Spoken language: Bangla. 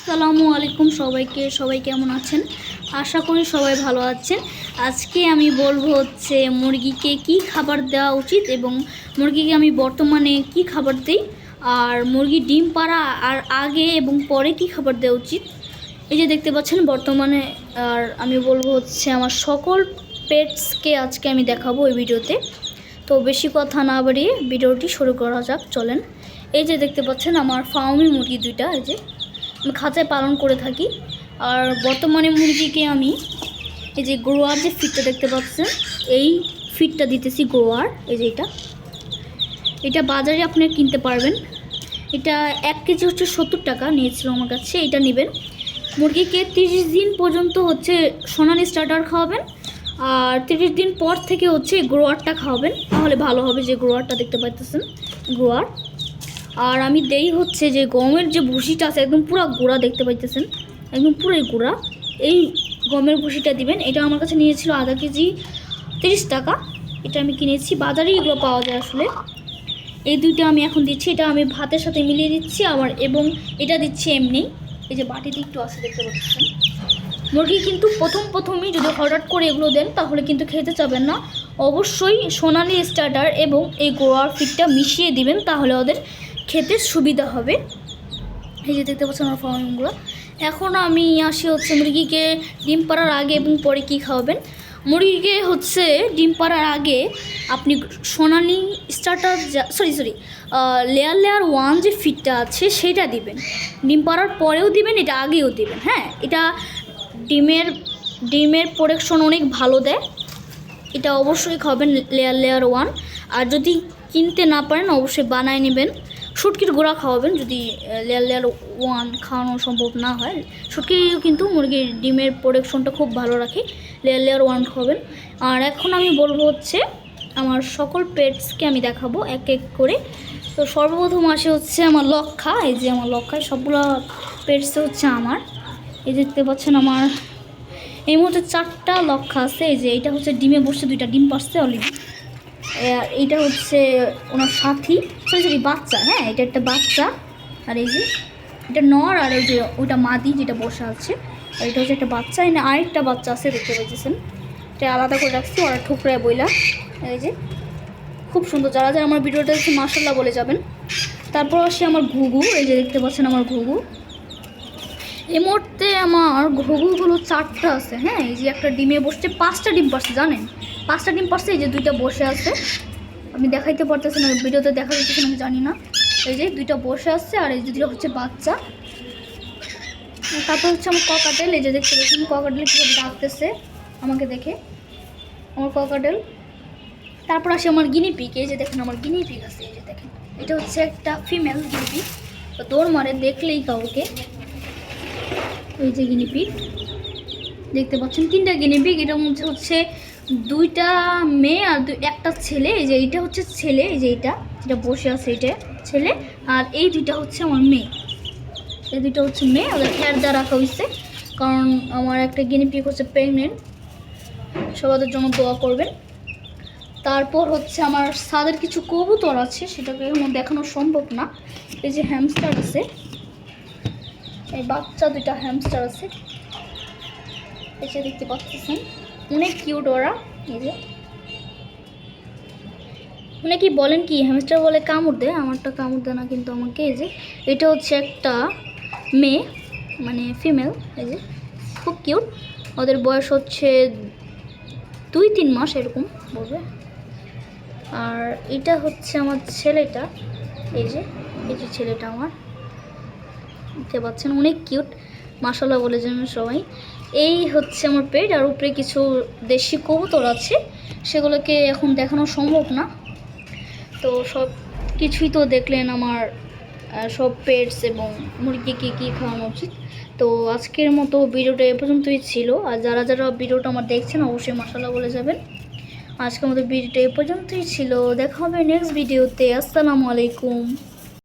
আসসালামু আলাইকুম সবাই কেমন আছেন? আশা করি সবাই ভালো আছেন। আজকে আমি বলবো হচ্ছে মুরগিকে কি খাবার দেওয়া উচিত এবং মুরগিকে আমি বর্তমানে কি খাবার দিই, আর মুরগি ডিম পাড়া আর আগে এবং পরে কি খাবার দেওয়া উচিত। এই যে দেখতে পাচ্ছেন বর্তমানে, আর আমি বলবো হচ্ছে আমার সকল পেটসকে আজকে আমি দেখাবো এই ভিডিওতে। তো বেশি কথা না বাড়িয়ে ভিডিওটি শুরু করা যাক, চলেন। এই যে দেখতে পাচ্ছেন আমার ফার্মি মুরগি দুইটা, এই যে আমি খাঁচায় পালন করে থাকি। আর বর্তমানে মুরগিকে আমি এই যে গ্রোয়ার যে ফিডটা দেখতে পাচ্ছেন, এই ফিডটা দিতেছি গ্রোয়ার। এই যে এটা বাজারে আপনি কিনতে পারবেন। এটা 1 কেজি হচ্ছে 70 টাকা নিয়েছিল আমার কাছে। এটা নেবেন। মুরগিকে 30 দিন পর্যন্ত হচ্ছে সোনালি স্টার্টার খাওয়াবেন, আর 30 দিন পর থেকে হচ্ছে গ্রোয়ারটা খাওয়াবেন, তাহলে ভালো হবে। যে গ্রোয়ারটা দেখতে পাইতেছেন, গ্রোয়ার। আর আমি দেই হচ্ছে যে গমের যে ভুসিটা আছে, একদম পুরো গুঁড়া দেখতে পাইতেছেন, একদম পুরোই গুঁড়া। এই গমের ভুসিটা দিবেন। এটা আমার কাছে নিয়েছিল আধা কেজি 30 টাকা। এটা আমি কিনেছি, বাজারে এগুলো পাওয়া যায় আসলে। এই দুইটা আমি এখন দিচ্ছি। এটা আমি ভাতের সাথে মিলিয়ে দিচ্ছি আবার, এবং এটা দিচ্ছি এমনি। এই যে বাটিতে একটু আছে দেখতে পাচ্ছেন। মুরগি কিন্তু প্রথমেই যদি হঠাৎ করে এগুলো দেন তাহলে কিন্তু খেতে চাবেন না। অবশ্যই সোনালি স্টার্টার এবং এই গোয়ার ফিডটা মিশিয়ে দিবেন, তাহলে ওদের খেতে সুবিধা হবে। এই যে দেখতে পাচ্ছেন আমার ফার্মগুলো। এখন আমি আসি হচ্ছে মুরগিকে ডিম পাড়ার আগে এবং পরে কি খাওয়াবেন। মুরগিকে হচ্ছে ডিম পাড়ার আগে আপনি সোনালি স্টার্টার লেয়ার 1 যে ফিডটা আছে সেটা দিবেন। ডিম পাড়ার পরেও দিবেন, এটা আগেও দিবেন। হ্যাঁ, এটা ডিমের প্রোডাকশন অনেক ভালো দেয়। এটা অবশ্যই খাবেন লেয়ার 1। আর যদি কিনতে না পারেন অবশ্যই বানায় নেবেন। শুটকির গোড়া খাওয়াবেন যদি লেয়ার 1 খাওয়ানো সম্ভব না হয়। শুটকিও কিন্তু মুরগির ডিমের প্রোডাকশনটা খুব ভালো রাখে। লেয়ার 1 খাওয়াবেন। আর এখন আমি বলবো হচ্ছে আমার সকল পেটসকে আমি দেখাবো এক এক করে। তো সর্বপ্রথম আসে হচ্ছে আমার লক্ষা। এই যে আমার লক্ষায় সবগুলো পেটস হচ্ছে আমার। এই দেখতে পাচ্ছেন আমার এই মুহূর্তে 4টা লক্ষা আছে। এই যে এইটা হচ্ছে ডিমে বসে, 2টা ডিম পারছে অলরেডি। এইটা হচ্ছে ওনার সাথী, বাচ্চা। হ্যাঁ, এটা একটা বাচ্চা। আর এই যে এটা নর, আর এই যে ওইটা মাদি যেটা বসে আছে। আর এটা হচ্ছে একটা বাচ্চা। এনে আরেকটা বাচ্চা আছে দেখতে পাচ্ছেন। এটা আলাদা করে রাখছি, ওরা ঠুকরায় বইলা। এই যে খুব সুন্দর। যারা যারা আমার ভিডিওটা দেখছে মাশাআল্লাহ বলে যাবেন। তারপর আসি আমার ঘুঘু। এই যে দেখতে পাচ্ছেন আমার ঘুঘু। এই মুহূর্তে আমার ঘুঘুগুলো 4টা আছে। হ্যাঁ, এই যে একটা ডিমে বসছে, 5টা ডিম পারছে, জানেন? 5টা ডিম পারছে। এই যে 2টা বসে আছে, আমি দেখাইতে পারতেছি না, ভিডিওতে দেখা যাচ্ছে আমি জানি না। এই যে 2টা বসে আছে, আর এই যে 2টা হচ্ছে বাচ্চা। তারপর হচ্ছে আমার ককাটেল। এই যে দেখতে পাচ্ছেন ককাটেল কীভাবে ডাকতেছে আমাকে দেখে, আমার ককাটেল। তারপর আসে আমার গিনিপিগ। এই যে দেখেন আমার গিনিপিগ আছে। এই যে দেখেন, এটা হচ্ছে একটা ফিমেল গিনিপিগ। তো দৌড় মারে দেখলেই কাউকে। এই যে গিনিপিগ দেখতে পাচ্ছেন, 3টা গিনিপিগ। এটার মধ্যে হচ্ছে 2টা মেয়ে আর একটা ছেলে। এই যে এইটা হচ্ছে ছেলে, এই যে এইটা যেটা বসে আছে এটা ছেলে, আর এই 2টা হচ্ছে আমার মেয়ে। এই 2টা হচ্ছে মেয়ে। ওদের হেয়ার দেওয়া রাখা হয়েছে, কারণ আমার একটা গিনিপিগ হচ্ছে প্রেগনেন্ট। সবাদের জন্য দোয়া করবেন। তারপর হচ্ছে আমার ছাদের কিছু কবুতর আছে, সেটাকে এখন দেখানো সম্ভব না। এই যে হ্যামস্টার আছে, এই বাচ্চা 2টা হ্যামস্টার আছে। এই যে দেখতে পাচ্ছেন অনেক কিউট ওরা। এই যে কি বলেন কি, হ্যামস্টার বলে কামড় দেয়, আমারটা কামড় দেয় না কিন্তু আমাকে। এই যে এটা হচ্ছে একটা মেয়ে, মানে ফিমেল। এই যে খুব কিউট। ওদের বয়স হচ্ছে 2-3 মাস এরকম বলবে। আর এটা হচ্ছে আমার ছেলেটা। এই যে ছেলেটা আমার, দেখতে পাচ্ছেন অনেক কিউট, মাশাআল্লাহ বলে যাবেন সবাই। এই হচ্ছে আমার পেট। আর উপরে কিছু দেশি কবুতর আছে, সেগুলোকে এখন দেখানো সম্ভব না। তো সব কিছুই তো দেখলেন আমার সব পেটস এবং মুরগিকে কী খাওয়ানো উচিত। তো আজকের মতো ভিডিওটা এ পর্যন্তই ছিল। আর যারা যারা ভিডিওটা আমার দেখছেন অবশ্যই মাশাআল্লাহ বলে যাবেন। আজকের মতো ভিডিওটা এ পর্যন্তই ছিল। দেখা হবে নেক্সট ভিডিওতে। আসসালামু আলাইকুম।